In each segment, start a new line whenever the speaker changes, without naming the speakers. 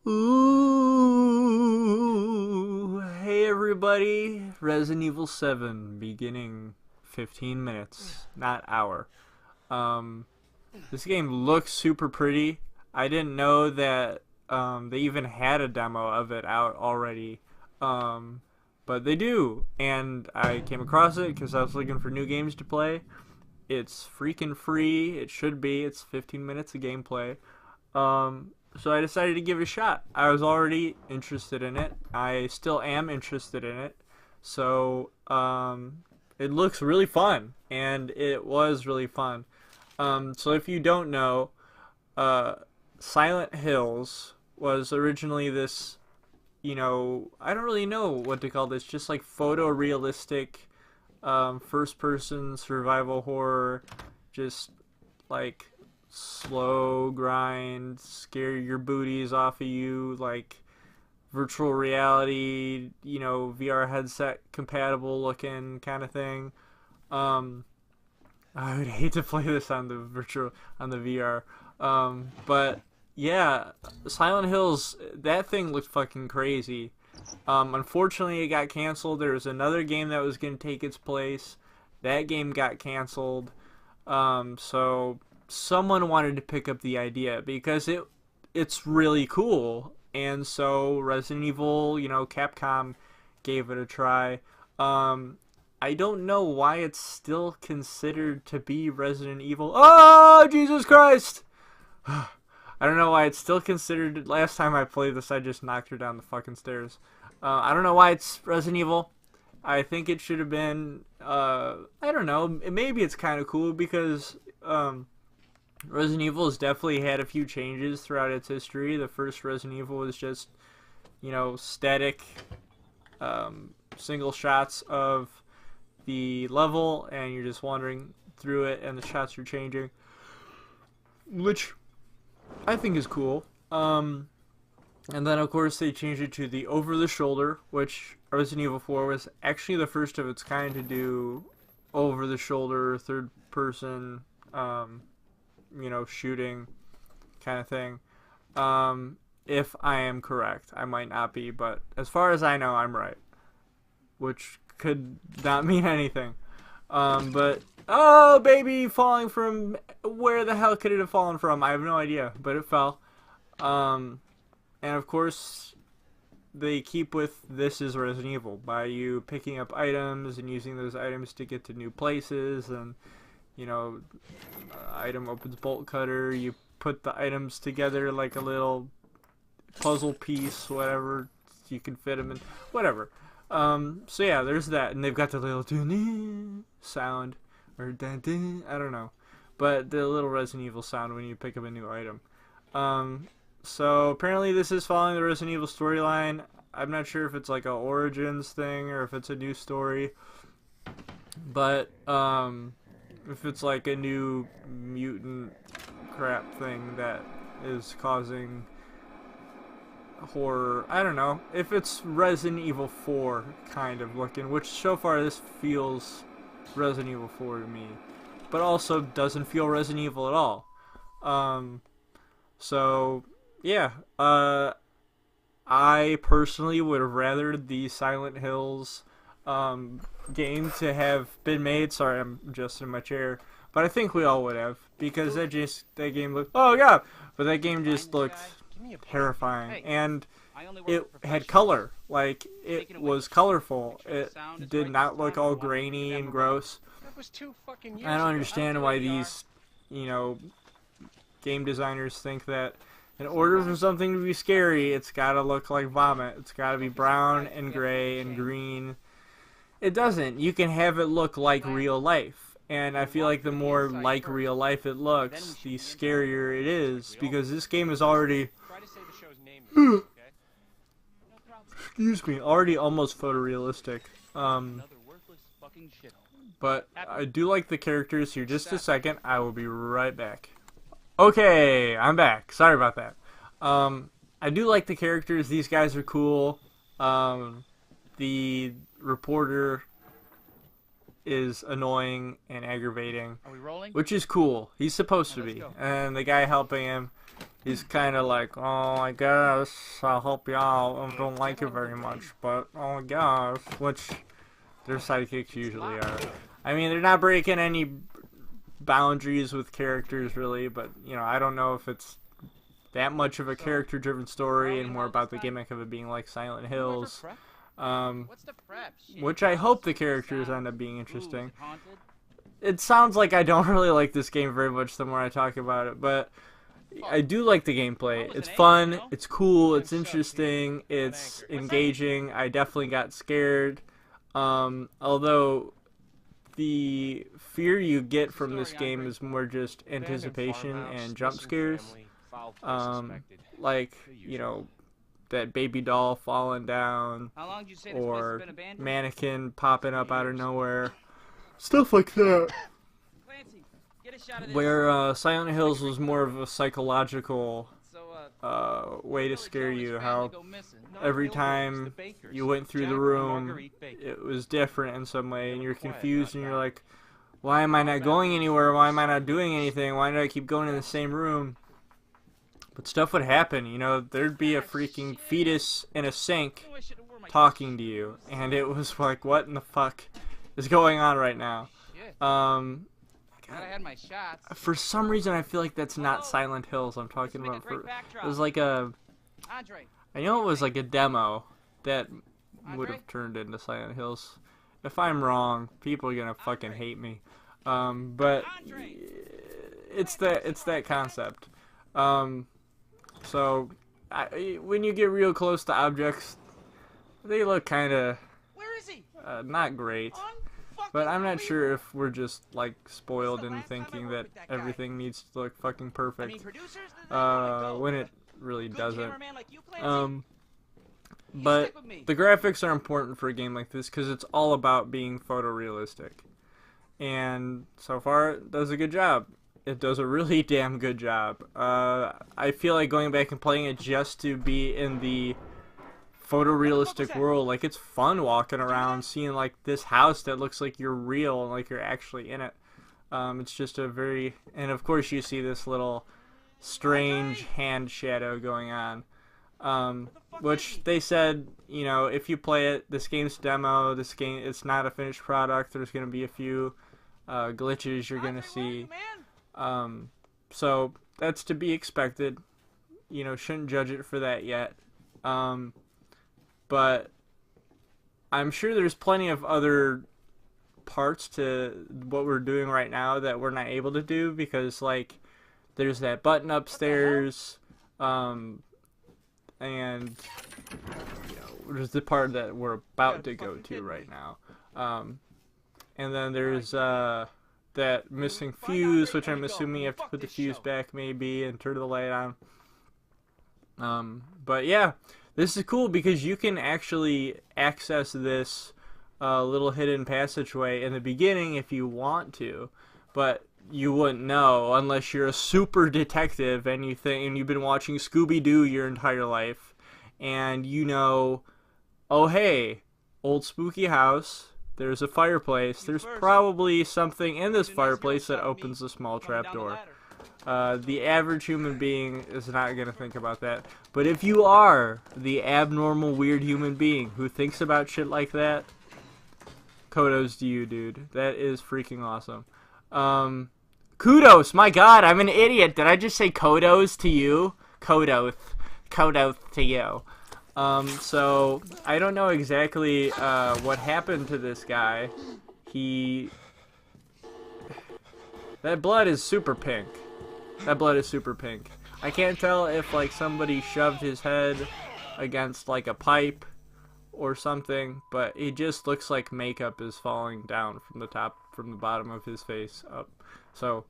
Ooh, hey everybody, Resident Evil 7 beginning 15 minutes, not hour. Um, this game looks super pretty. I didn't know that they even had a demo of it out already, um, but they do, and I came across it because I was looking for new games to play. It's freaking free. It should be. It's 15 minutes of gameplay. So I decided to give it a shot. I was already interested in it. I still am interested in it. So it looks really fun, and it was really fun. So if you don't know, uh, Silent Hills was originally this, I don't really know what to call this, just like photorealistic first person survival horror, just like slow grind, scare your booties off of you, like virtual reality, VR headset compatible looking kind of thing. Um, I would hate to play this on the VR. But yeah, Silent Hills, that thing looked fucking crazy. Unfortunately, it got canceled. There was another game that was going to take its place. That game got canceled. So someone wanted to pick up the idea because it's really cool, and so Resident Evil, Capcom gave it a try. I don't know why it's still considered to be Resident Evil. Oh, Jesus Christ! I don't know why it's still considered. Last time I played this, I just knocked her down the fucking stairs. I don't know why it's Resident Evil. I think it should have been. I don't know. Maybe it's kind of cool because Resident Evil has definitely had a few changes throughout its history. The first Resident Evil was just, static, single shots of the level, and you're just wandering through it, and the shots are changing, which I think is cool. And then, of course, they changed it to the over-the-shoulder, which Resident Evil 4 was actually the first of its kind to do over-the-shoulder, third-person, shooting kind of thing. If I am correct. I might not be, but as far as I know, I'm right. Which could not mean anything. But, oh, baby, falling from, where the hell could it have fallen from? I have no idea, but it fell. And of course, they keep with this is Resident Evil by you picking up items and using those items to get to new places, and item opens bolt cutter, you put the items together like a little puzzle piece, whatever, you can fit them in, whatever. So yeah, there's that, and they've got the little sound, or I don't know, but the little Resident Evil sound when you pick up a new item. So apparently this is following the Resident Evil storyline. I'm not sure if it's like a Origins thing or if it's a new story, but if it's like a new mutant crap thing that is causing horror, I don't know. If it's Resident Evil 4 kind of looking, which so far this feels Resident Evil 4 to me, but also doesn't feel Resident Evil at all. So yeah, I personally would have rathered the Silent Hills game to have been made. Sorry, I'm adjusting my chair, but I think we all would have, because that game looked, oh god, but that game just looked terrifying, and it had color, like it was colorful. It did not look all grainy and gross. I don't understand why these, game designers think that in order for something to be scary, it's gotta look like vomit. It's gotta be brown and gray and green. It doesn't. You can have it look like real life. And I feel like the more like real life it looks, the scarier it is. Because this game is already... excuse me, already almost photorealistic. But I do like the characters. Here just a second. I will be right back. Okay, I'm back. Sorry about that. I do like the characters. These guys are cool. The reporter is annoying and aggravating, which is cool. He's supposed to be. And the guy helping him he's kind of like, oh, I guess I'll help you out. I don't like it very much, but oh, I guess. Which their sidekicks usually are. I mean, they're not breaking any boundaries with characters, really, but, you know, I don't know if it's that much of a character-driven story and more about the gimmick of it being like Silent Hills. Which I hope the characters end up being interesting. It sounds like I don't really like this game very much the more I talk about it, but I do like the gameplay. It's fun, it's cool, it's interesting, it's engaging. I definitely got scared. Although the fear you get from this game is more just anticipation and jump scares. Like, you know, that baby doll falling down, or mannequin popping up out of nowhere. Stuff like that. Where Silent Hills was more of a psychological way to scare you. How every time you went through the room, it was different in some way, and you're confused, and you're like, why am I not going anywhere? Why am I not doing anything? Why do I keep going in the same room? But stuff would happen, you know. There'd be a freaking fetus in a sink talking to you, and it was like, what in the fuck is going on right now? For some reason, I feel like that's not Silent Hills I'm talking about. It was like I know it was like a demo that would have turned into Silent Hills. If I'm wrong, people are gonna fucking hate me. But it's that concept. So when you get real close to objects, they look kind of not great. But I'm not sure if we're just like spoiled in thinking that everything needs to look fucking perfect when it really doesn't. But the graphics are important for a game like this because it's all about being photorealistic. And so far, it does a good job. It does a really damn good job. I feel like going back and playing it just to be in the photorealistic world. Like, it's fun walking around, seeing like this house that looks like you're real and like you're actually in it. It's just a very, and of course you see this little strange hand shadow going on. Which they said, you know, if you play it, this game's demo, it's not a finished product. There's going to be a few glitches you're going to see. So that's to be expected. You know, shouldn't judge it for that yet. But I'm sure there's plenty of other parts to what we're doing right now that we're not able to do because, like, there's that button upstairs, and you know, there's the part that we're about to go to right now. And then there's that missing fuse, which I'm assuming you have to put the fuse back maybe and turn the light on. But yeah, this is cool because you can actually access this little hidden passageway in the beginning if you want to, but you wouldn't know unless you're a super detective and you've been watching Scooby-Doo your entire life, and you know, oh hey, old spooky house, there's a fireplace, there's probably something in this fireplace that opens a small trapdoor. The average human being is not going to think about that. But if you are the abnormal, weird human being who thinks about shit like that, kudos to you, dude. That is freaking awesome. Kudos! My god, I'm an idiot. Did I just say kudos to you? Kudos. Kudos to you. So, I don't know exactly what happened to this guy. That blood is super pink. That blood is super pink. I can't tell if like somebody shoved his head against like a pipe or something, but it just looks like makeup is falling down from the bottom of his face up. So,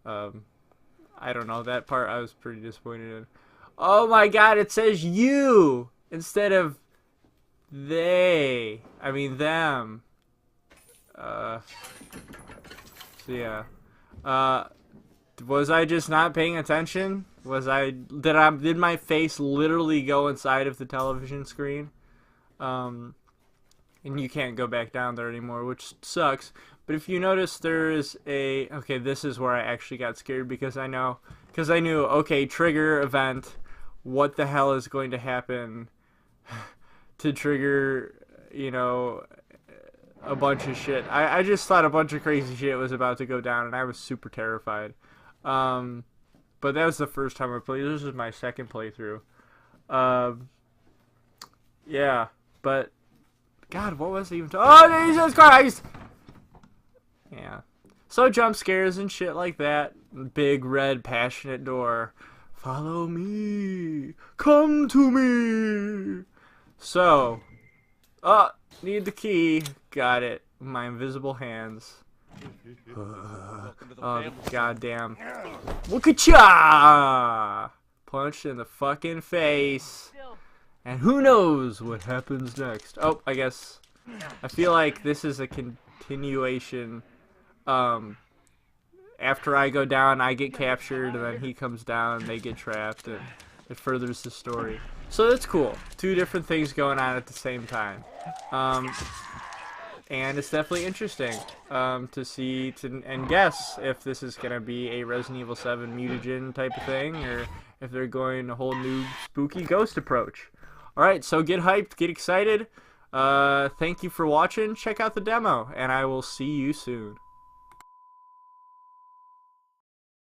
I don't know. That part I was pretty disappointed in. Oh my god, it says you instead of they. I mean them. So yeah. Was I just not paying attention? Did my face literally go inside of the television screen? And you can't go back down there anymore, which sucks. But if you notice, there is okay, this is where I actually got scared because I know because I knew, okay, trigger event, what the hell is going to happen to trigger, you know, a bunch of shit. I just thought a bunch of crazy shit was about to go down, and I was super terrified. But that was the first time I played. This is my second playthrough. Yeah, but God, what was it even? Oh, Jesus Christ! Yeah. So jump scares and shit like that. Big red passionate door. Follow me. Come to me. So, need the key. Got it. My invisible hands. Oh, goddamn. Look at ya! Punched in the fucking face. And who knows what happens next. Oh, I guess. I feel like this is a continuation. After I go down, I get captured, and then he comes down, and they get trapped, and it furthers the story. So that's cool. Two different things going on at the same time. And it's definitely interesting to see and guess if this is going to be a Resident Evil 7 mutagen type of thing, or if they're going a whole new spooky ghost approach. Alright, so get hyped, get excited. Thank you for watching. Check out the demo, and I will see you soon.